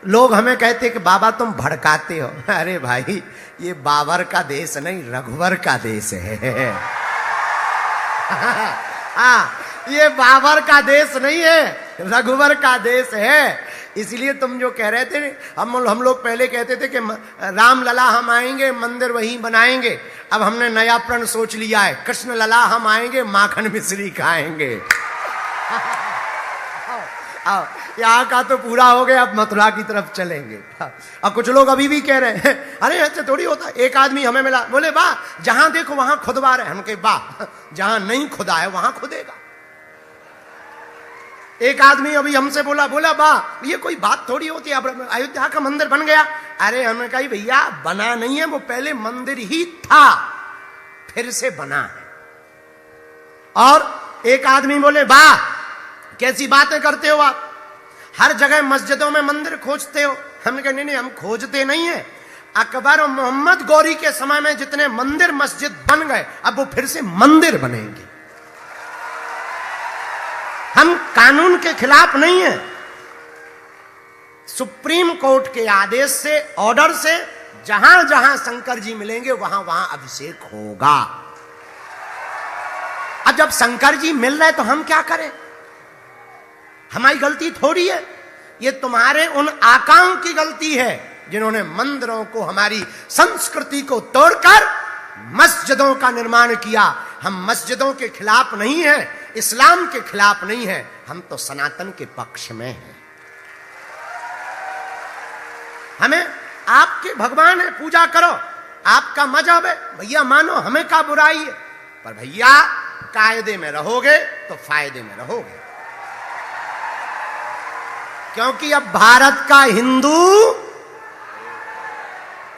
लोग हमें कहते कि बाबा तुम भड़काते हो। अरे भाई, ये बाबर का देश नहीं, रघुवर का देश है। हाँ, ये बाबर का देश नहीं है, रघुवर का देश है। इसलिए तुम जो कह रहे थे, हम लोग पहले कहते थे कि राम लला हम आएंगे, मंदिर वहीं बनाएंगे। अब हमने नया प्रण सोच लिया है, कृष्ण लला हम आएंगे, माखन मिश्री खाएंगे। यहाँ का तो पूरा हो गया, अब मथुरा की तरफ चलेंगे। अब कुछ लोग अभी भी कह रहे हैं, अरे ऐसे थोड़ी होता। एक आदमी हमें मिला, बोले वाह जहां देखो वहां खुदवा रहे। हम कहे वाह, जहां नहीं खुदा है वहां खुदेगा। एक आदमी अभी हमसे बोला वाह ये कोई बात थोड़ी होती है, अब अयोध्या का मंदिर बन गया। अरे हमने कहा भैया बना नहीं है, वो पहले मंदिर ही था, फिर से बना है। और एक आदमी बोले वाह कैसी बातें करते हो आप, हर जगह मस्जिदों में मंदिर खोजते हो। हमने कहा नहीं, हम खोजते नहीं है। अकबर और मोहम्मद गौरी के समय में जितने मंदिर मस्जिद बन गए, अब वो फिर से मंदिर बनेंगे। हम कानून के खिलाफ नहीं है। सुप्रीम कोर्ट के आदेश से, ऑर्डर से, जहां जहां शंकर जी मिलेंगे वहां वहां अभिषेक होगा। अब जब शंकर जी मिल रहे तो हम क्या करें? हमारी गलती थोड़ी है, ये तुम्हारे उन आकाओं की गलती है जिन्होंने मंदिरों को, हमारी संस्कृति को तोड़कर मस्जिदों का निर्माण किया। हम मस्जिदों के खिलाफ नहीं है, इस्लाम के खिलाफ नहीं है, हम तो सनातन के पक्ष में हैं। हमें आपके भगवान है, पूजा करो, आपका मजहब है भैया, मानो, हमें क्या बुराई है। पर भैया कायदे में रहोगे तो फायदे में रहोगे। क्योंकि अब भारत का हिंदू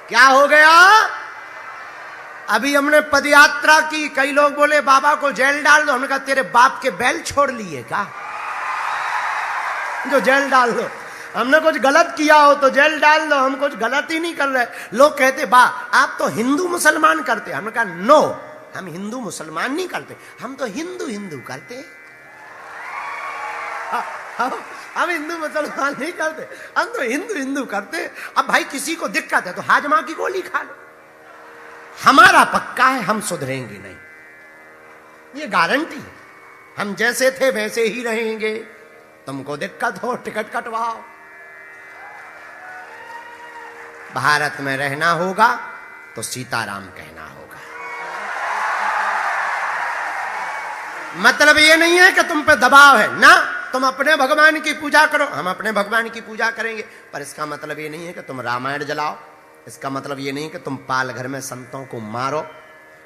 क्या हो गया? अभी हमने पदयात्रा की, कई लोग बोले बाबा को जेल डाल दो। हमने कहा तेरे बाप के बैल छोड़ लिए क्या जो जेल डाल दो? हमने कुछ गलत किया हो तो जेल डाल दो, हम कुछ गलत ही नहीं कर रहे। लोग कहते बा आप तो हिंदू मुसलमान करते। हमने कहा नो, हम हिंदू मुसलमान नहीं करते, हम तो हिंदू हिंदू करते। हम हिंदू मुसलमान नहीं करते, हम तो हिंदू हिंदू करते। अब भाई किसी को दिक्कत है तो हाजमा की गोली खा लो। हमारा पक्का है, हम सुधरेंगे नहीं, ये गारंटी है। हम जैसे थे वैसे ही रहेंगे। तुमको दिक्कत हो टिकट कटवाओ। भारत में रहना होगा तो सीताराम कहना होगा। मतलब ये नहीं है कि तुम पे दबाव है ना, तुम अपने भगवान की पूजा करो, हम अपने भगवान की पूजा करेंगे। पर इसका मतलब ये नहीं है कि तुम रामायण जलाओ, इसका मतलब ये नहीं कि तुम पाल घर में संतों को मारो,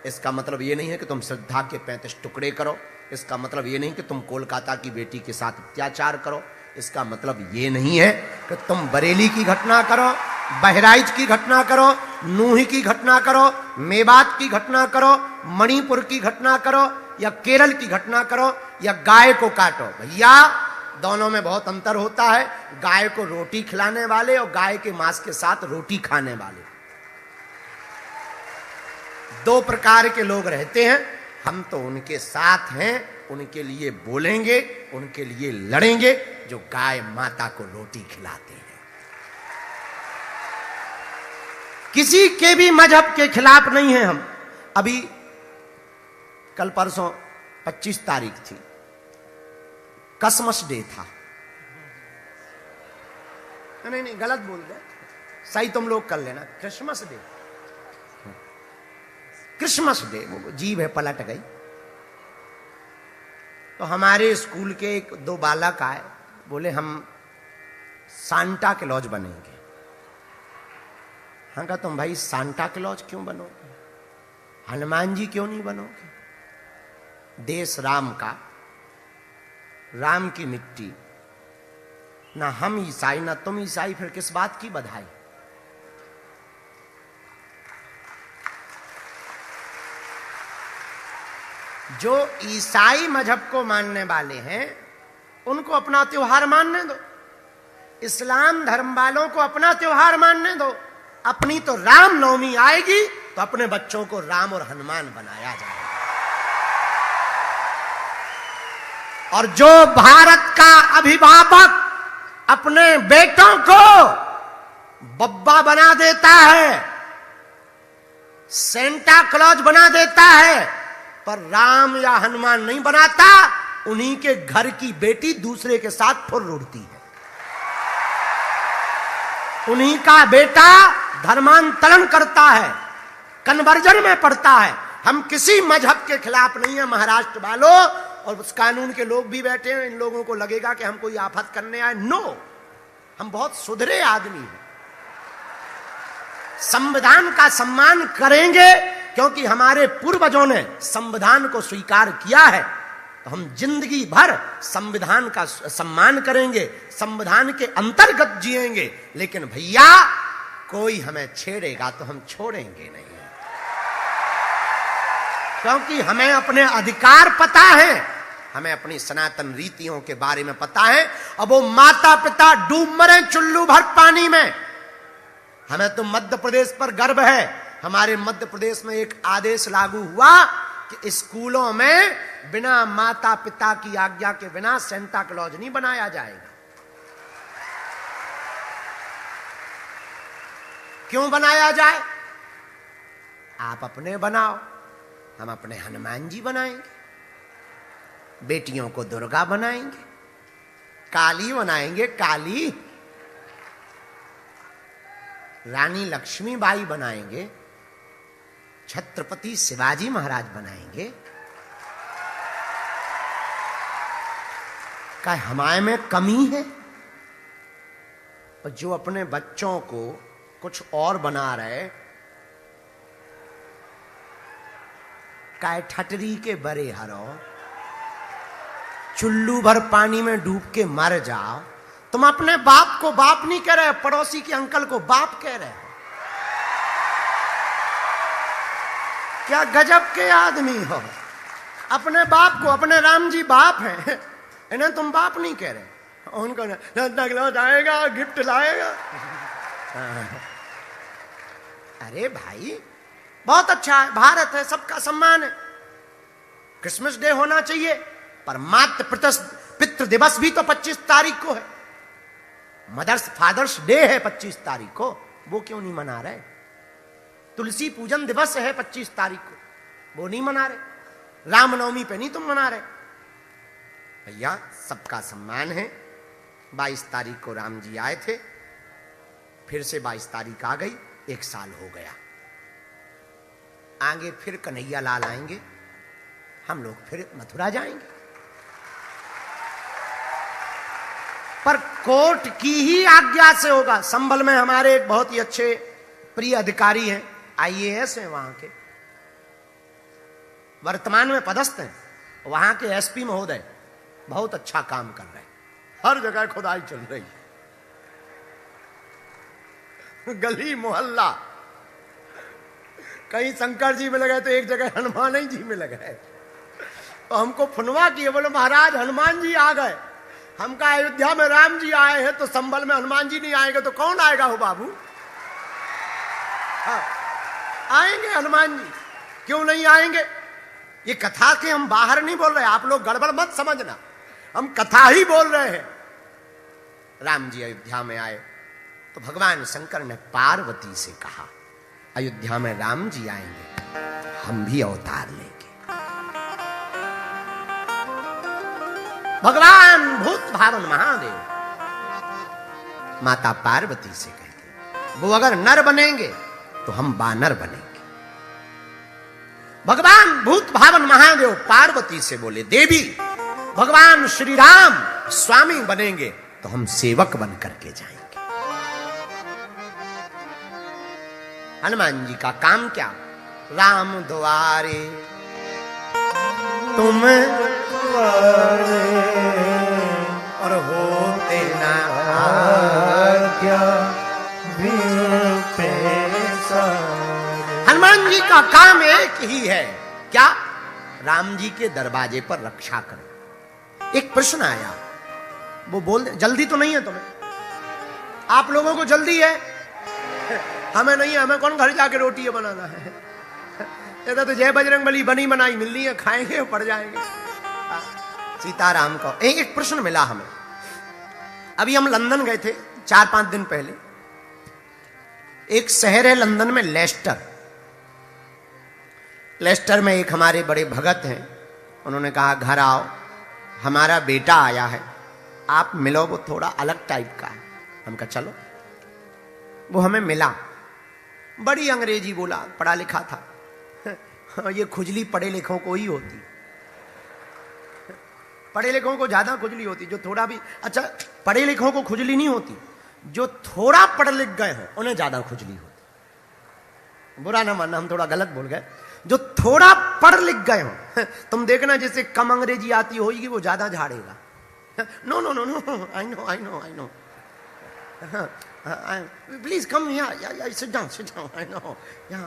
इसका मतलब ये नहीं है कि तुम श्रद्धा के 35 टुकड़े करो, इसका मतलब ये नहीं कि तुम कोलकाता की बेटी के साथ अत्याचार करो, इसका मतलब ये नहीं है कि तुम बरेली की घटना करो, बहराइच की घटना करो, नूही की घटना करो, मेवात की घटना करो, मणिपुर की घटना करो, या केरल की घटना करो, या गाय को काटो। भैया दोनों में बहुत अंतर होता है। गाय को रोटी खिलाने वाले और गाय के मांस के साथ रोटी खाने वाले, दो प्रकार के लोग रहते हैं। हम तो उनके साथ हैं, उनके लिए बोलेंगे, उनके लिए लड़ेंगे जो गाय माता को रोटी खिलाते हैं। किसी के भी मजहब के खिलाफ नहीं है हम। अभी कल परसों 25 तारीख थी, क्रिसमस डे था। नहीं गलत बोल रहे, सही तुम लोग कर लेना, क्रिसमस डे, क्रिसमस डे। वो जीभ है पलट गई। तो हमारे स्कूल के एक दो बालक आए, बोले हम सांता क्लॉज बनेंगे। हाँ कहा तुम भाई सांता क्लॉज क्यों बनोगे, हनुमान जी क्यों नहीं बनोगे? देश राम का, राम की मिट्टी, ना हम ईसाई ना तुम ईसाई, फिर किस बात की बधाई? जो ईसाई मजहब को मानने वाले हैं उनको अपना त्योहार मानने दो, इस्लाम धर्म वालों को अपना त्योहार मानने दो। अपनी तो राम नवमी आएगी तो अपने बच्चों को राम और हनुमान बनाया जाएगा। और जो भारत का अभिभावक अपने बेटों को बब्बा बना देता है, सेंटा क्लॉज बना देता है, पर राम या हनुमान नहीं बनाता। उन्हीं के घर की बेटी दूसरे के साथ फुर्र उड़ती है, उन्हीं का बेटा धर्मांतरण करता है, कन्वर्जन में पड़ता है। हम किसी मजहब के खिलाफ नहीं है महाराष्ट्र वालों, और उस कानून के लोग भी बैठे हैं, इन लोगों को लगेगा कि हम कोई आफत करने आए। नो, हम बहुत सुधरे आदमी हैं, संविधान का सम्मान करेंगे, क्योंकि हमारे पूर्वजों ने संविधान को स्वीकार किया है। तो हम जिंदगी भर संविधान का सम्मान करेंगे, संविधान के अंतर्गत जिएंगे। लेकिन भैया कोई हमें छेड़ेगा तो हम छोड़ेंगे नहीं, क्योंकि हमें अपने अधिकार पता है, हमें अपनी सनातन रीतियों के बारे में पता है। अब वो माता पिता डूब मरे चुल्लू भर पानी में, हमें तो मध्य प्रदेश पर गर्व है। हमारे मध्य प्रदेश में एक आदेश लागू हुआ कि स्कूलों में बिना माता पिता की आज्ञा के बिना सेंटा क्लॉज नहीं बनाया जाएगा। क्यों बनाया जाए? आप अपने बनाओ, हम अपने हनुमान जी बनाएंगे, बेटियों को दुर्गा बनाएंगे, काली बनाएंगे, काली रानी लक्ष्मीबाई बनाएंगे, छत्रपति शिवाजी महाराज बनाएंगे। क्या हमारे में कमी है? और जो अपने बच्चों को कुछ और बना रहे, काय ठटरी के बरे हरो, चुल्लू भर पानी में डूब के मर जाओ। तुम अपने बाप को बाप नहीं कह रहे, पड़ोसी के अंकल को बाप कह रहे हो। क्या गजब के आदमी हो। अपने बाप को, अपने राम जी बाप हैं, इन्हें तुम बाप नहीं कह रहे। उनको नगलौज आएगा, गिफ्ट लाएगा। अरे भाई बहुत अच्छा है, भारत है, सबका सम्मान है, क्रिसमस डे होना चाहिए, पर मातृ पितृ दिवस भी तो 25 तारीख को है, मदर्स फादर्स डे है 25 तारीख को, वो क्यों नहीं मना रहे? तुलसी पूजन दिवस है 25 तारीख को, वो नहीं मना रहे? रामनवमी पे नहीं तुम मना रहे? भैया सबका सम्मान है। 22 तारीख को राम जी आए थे, फिर से 22 तारीख आ गई, 1 साल हो गया। आगे फिर कन्हैया लाल आएंगे, हम लोग फिर मथुरा जाएंगे, पर कोर्ट की ही आज्ञा से होगा। संभल में हमारे एक बहुत ही अच्छे प्रिय अधिकारी हैं, IAS हैं, वहां के वर्तमान में पदस्थ हैं, वहां के SP महोदय बहुत अच्छा काम कर रहे हैं, हर जगह खुदाई चल रही है, गली मोहल्ला, कहीं शंकर जी में लगे तो एक जगह हनुमान जी में लगे। तो हमको फुनवा किए, बोले महाराज हनुमान जी आ गए। हम कहा अयोध्या में राम जी आए हैं, तो संभल में हनुमान जी नहीं आएंगे तो कौन आएगा हो बाबू? हाँ, आएंगे हनुमान जी, क्यों नहीं आएंगे? ये कथा के हम बाहर नहीं बोल रहे, आप लोग गड़बड़ मत समझना, हम कथा ही बोल रहे हैं। राम जी अयोध्या में आए तो भगवान शंकर ने पार्वती से कहा अयोध्या में राम जी आएंगे, हम भी अवतार लेंगे। भगवान भूत भावन महादेव माता पार्वती से कहते, वो अगर नर बनेंगे तो हम बानर बनेंगे। भगवान भूत भावन महादेव पार्वती से बोले, देवी भगवान श्री राम स्वामी बनेंगे तो हम सेवक बन करके जाएंगे। हनुमान जी का काम क्या? राम द्वारे तुम द्वारे और होते ना आज्ञा। हनुमान जी का काम एक ही है, क्या? राम जी के दरवाजे पर रक्षा करो। एक प्रश्न आया, वो बोल दे, जल्दी तो नहीं है तुम्हें? आप लोगों को जल्दी है, हमें नहीं है। हमें कौन घर जाके रोटी बनाना है? ये तो जय बजरंगबली बनी बनाई मिलनी है, खाएंगे और पड़ जाएंगे। सीताराम को एक प्रश्न मिला हमें। अभी हम लंदन गए थे 4-5 दिन पहले, एक शहर है लंदन में, लेस्टर। लेस्टर में एक हमारे बड़े भगत हैं, उन्होंने कहा घर आओ, हमारा बेटा आया है, आप मिलो, वो थोड़ा अलग टाइप का है। हम कहा चलो। वो हमें मिला, बड़ी अंग्रेजी बोला, पढ़ा लिखा था। ये खुजली पढ़े लिखों को ही होती, पढ़े लिखों को ज्यादा खुजली होती। जो थोड़ा भी, अच्छा पढ़े लिखों को खुजली नहीं होती, जो थोड़ा पढ़ लिख गए हो उन्हें ज्यादा खुजली होती। बुरा ना मानना, हम थोड़ा गलत बोल गए। जो थोड़ा पढ़ लिख गए हो, तुम देखना जिसे कम अंग्रेजी आती होगी वो ज्यादा झाड़ेगा। No no no no, I know I know I know, please come here, sit down sit down, I know,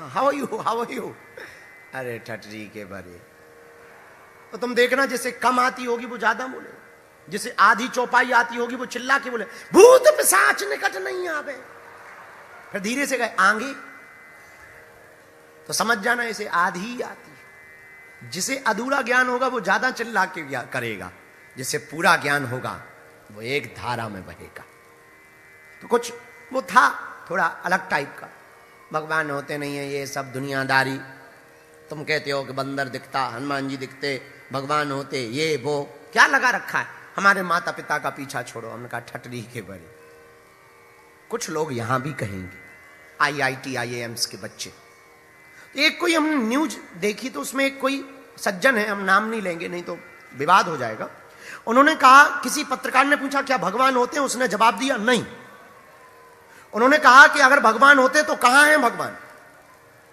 how are you how are you. अरे ठटरी के बरे। तो तुम देखना जिसे कम आती होगी वो ज्यादा बोले, जिसे आधी चौपाई आती होगी वो चिल्ला के बोले भूत पिशाच निकट नहीं आवे। फिर धीरे से गए आगे, तो समझ जाना इसे आधी ही आती है। जिसे अधूरा ज्ञान होगा वो ज्यादा चिल्ला के करेगा, जिसे पूरा ज्ञान होगा वो एक धारा में बहेगा। तो कुछ वो था थोड़ा अलग टाइप का। भगवान होते नहीं है, ये सब दुनियादारी। तुम कहते हो कि बंदर दिखता, हनुमान जी दिखते, भगवान होते, ये वो क्या लगा रखा है। हमारे माता पिता का पीछा छोड़ो। हमने कहा ठटरी के बड़े। कुछ लोग यहां भी कहेंगे, IIT IIMs के बच्चे। एक कोई हमने न्यूज देखी, तो उसमें एक कोई सज्जन है, हम नाम नहीं लेंगे नहीं तो विवाद हो जाएगा। उन्होंने कहा, किसी पत्रकार ने पूछा क्या भगवान होते हैं, उसने जवाब दिया नहीं। उन्होंने कहा कि अगर भगवान होते तो कहां हैं भगवान।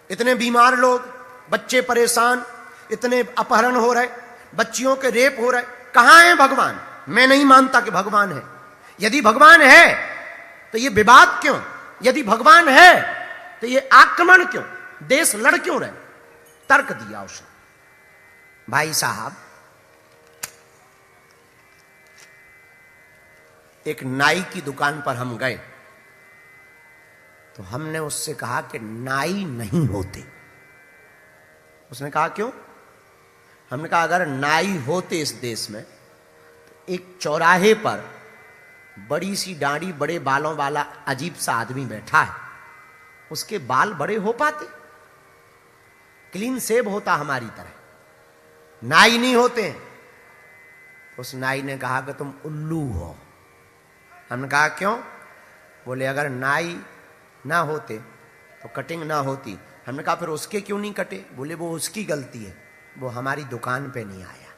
इतने बीमार लोग, बच्चे परेशान, इतने अपहरण हो रहे, बच्चियों के रेप हो रहे, कहां हैं भगवान। मैं नहीं मानता कि भगवान है। यदि भगवान है तो ये विवाद क्यों, यदि भगवान है तो ये आक्रमण क्यों, देश लड़ क्यों रहे। तर्क दिया उसने। भाई साहब, एक नाई की दुकान पर हम गए, तो हमने उससे कहा कि नाई नहीं होते। उसने कहा क्यों। हमने कहा अगर नाई होते इस देश में, तो एक चौराहे पर बड़ी सी दाढ़ी, बड़े बालों वाला अजीब सा आदमी बैठा है, उसके बाल बड़े हो पाते, क्लीन सेव होता हमारी तरह। नाई नहीं होते। उस नाई ने कहा कि तुम उल्लू हो। हमने कहा क्यों। बोले अगर नाई ना होते तो कटिंग ना होती। हमने कहा फिर उसके क्यों नहीं कटे। बोले वो उसकी गलती है, वो हमारी दुकान पे नहीं आया।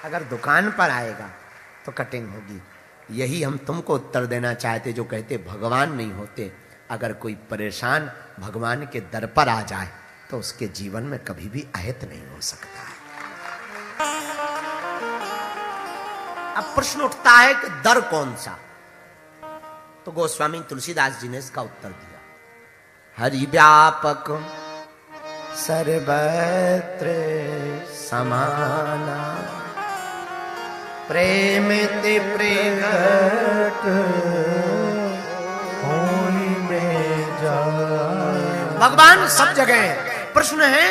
अगर दुकान पर आएगा तो कटिंग होगी। यही हम तुमको उत्तर देना चाहते जो कहते भगवान नहीं होते। अगर कोई परेशान भगवान के दर पर आ जाए तो उसके जीवन में कभी भी अहित नहीं हो सकता है। अब प्रश्न उठता है कि दर कौन सा। तो गोस्वामी तुलसीदास जी ने इसका उत्तर दिया, हरि व्यापक सर्वत्र समाना, प्रेमिति प्रगट होई में जा। भगवान सब जगह है। प्रश्न है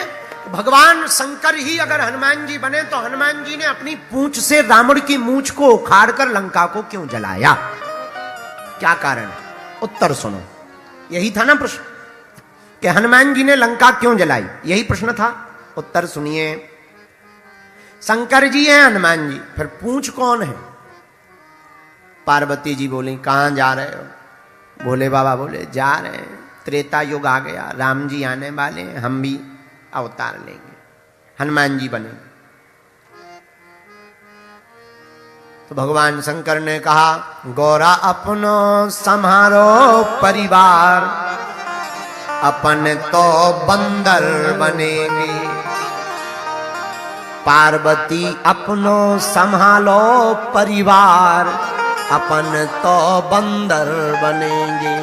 भगवान शंकर ही अगर हनुमान जी बने तो हनुमान जी ने अपनी पूंछ से रावण की मूंछ को उखाड़कर लंका को क्यों जलाया, क्या कारण है। उत्तर सुनो। यही था ना प्रश्न कि हनुमान जी ने लंका क्यों जलाई, यही प्रश्न था। उत्तर सुनिए। शंकर जी हैं हनुमान जी, फिर पूंछ कौन है। पार्वती जी बोली कहां जा रहे हो। भोले बाबा बोले जा रहे हैं, त्रेता युग आ गया, राम जी आने वाले हैं, हम भी अवतार लेंगे, हनुमान जी बनेंगे। तो भगवान शंकर ने कहा गौरा अपनो संहारो परिवार, अपन तो बंदर बनेंगे। पार्वती अपनो संभालो परिवार, अपन तो बंदर बनेंगे।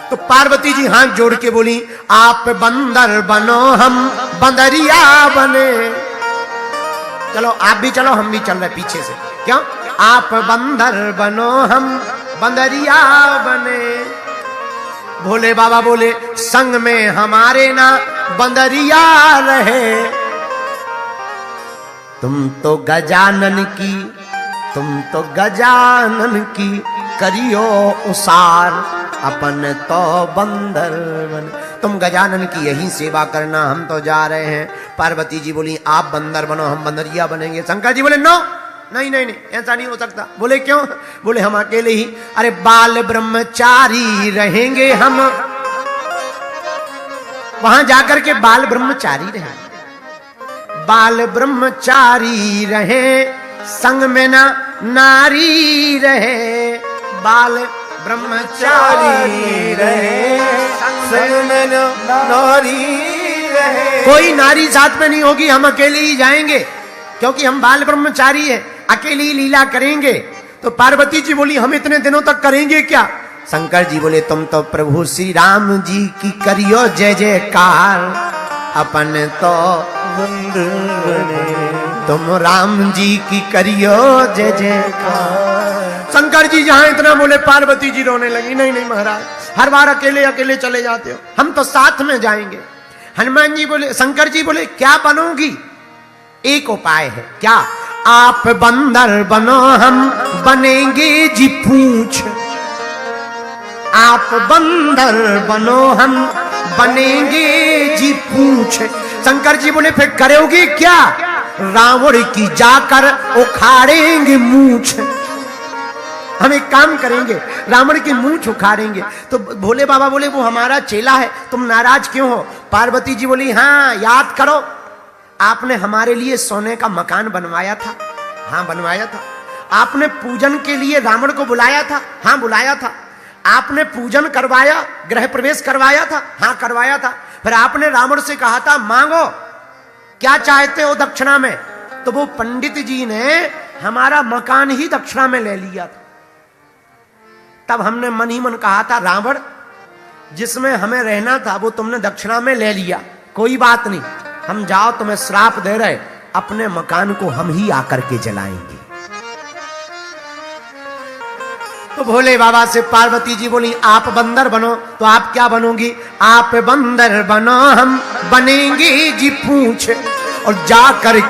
तो पार्वती जी हाथ जोड़ के बोली आप बंदर बनो हम बंदरिया बने। चलो आप भी चलो, हम भी चल रहे पीछे से। क्यों। आप बंदर बनो हम बंदरिया बने। भोले बाबा बोले संग में हमारे ना बंदरिया रहे। तुम तो गजानन की करियो उसार, अपन तो बंदर बन। तुम गजानन की यही सेवा करना, हम तो जा रहे हैं। पार्वती जी बोली आप बंदर बनो, हम बंदरिया बनेंगे। शंकर जी बोले नो, नहीं नहीं नहीं, ऐसा नहीं हो सकता। बोले क्यों? बोले हम अकेले ही, अरे बाल ब्रह्मचारी रहेंगे हम, वहां जाकर के बाल ब्रह्मचारी रहे, बाल ब्रह्मचारी रहे, संग में ना नारी रहे, बाल ब्रह्मचारी रहे, संग में ना नारी रहे। कोई नारी साथ में नहीं होगी, हम अकेले ही जाएंगे, क्योंकि हम बाल ब्रह्मचारी हैं, अकेले ही लीला करेंगे। तो पार्वती जी बोली हम इतने दिनों तक करेंगे क्या? शंकर जी बोले तुम तो प्रभु श्री राम जी की करियो जय जयकार, अपन तो तुम राम जी की करियो जय जयकार। शंकर जी जहां इतना बोले पार्वती जी रोने लगी, नहीं नहीं महाराज, हर बार अकेले अकेले चले जाते हो, हम तो साथ में जाएंगे। हनुमान जी बोले, शंकर जी बोले क्या बनोगी? एक उपाय है। क्या? आप बंदर बनो, हम बनेंगे जी पूंछ, आप बंदर बनो, हम बनेंगे जी पूंछ। शंकर जी बोले फिर करोगे क्या? रावण की जाकर उखाड़ेंगे मूंछ, हम एक काम करेंगे, रावण की मूंछ उखाड़ेंगे। तो भोले बाबा बोले वो हमारा चेला है, तुम नाराज क्यों हो? पार्वती जी बोली हाँ याद करो, आपने हमारे लिए सोने का मकान बनवाया था, हाँ बनवाया था। आपने पूजन के लिए रावण को बुलाया था, हाँ बुलाया था। आपने पूजन करवाया, गृह प्रवेश करवाया था, हाँ करवाया था। फिर आपने रावण से कहा था मांगो क्या चाहते हो दक्षिणा में, तो वो पंडित जी ने हमारा मकान ही दक्षिणा में ले लिया था। तब हमने मन ही मन कहा था रावण जिसमें हमें रहना था वो तुमने दक्षिणा में ले लिया, कोई बात नहीं, हम जाओ तुम्हें श्राप दे रहे, अपने मकान को हम ही आकर के जलाएंगे। तो भोले बाबा से पार्वती जी बोली आप बंदर बनो, तो आप क्या बनोगी? आप बंदर बनो, हम बनेंगे जी पूंछ, और जाकर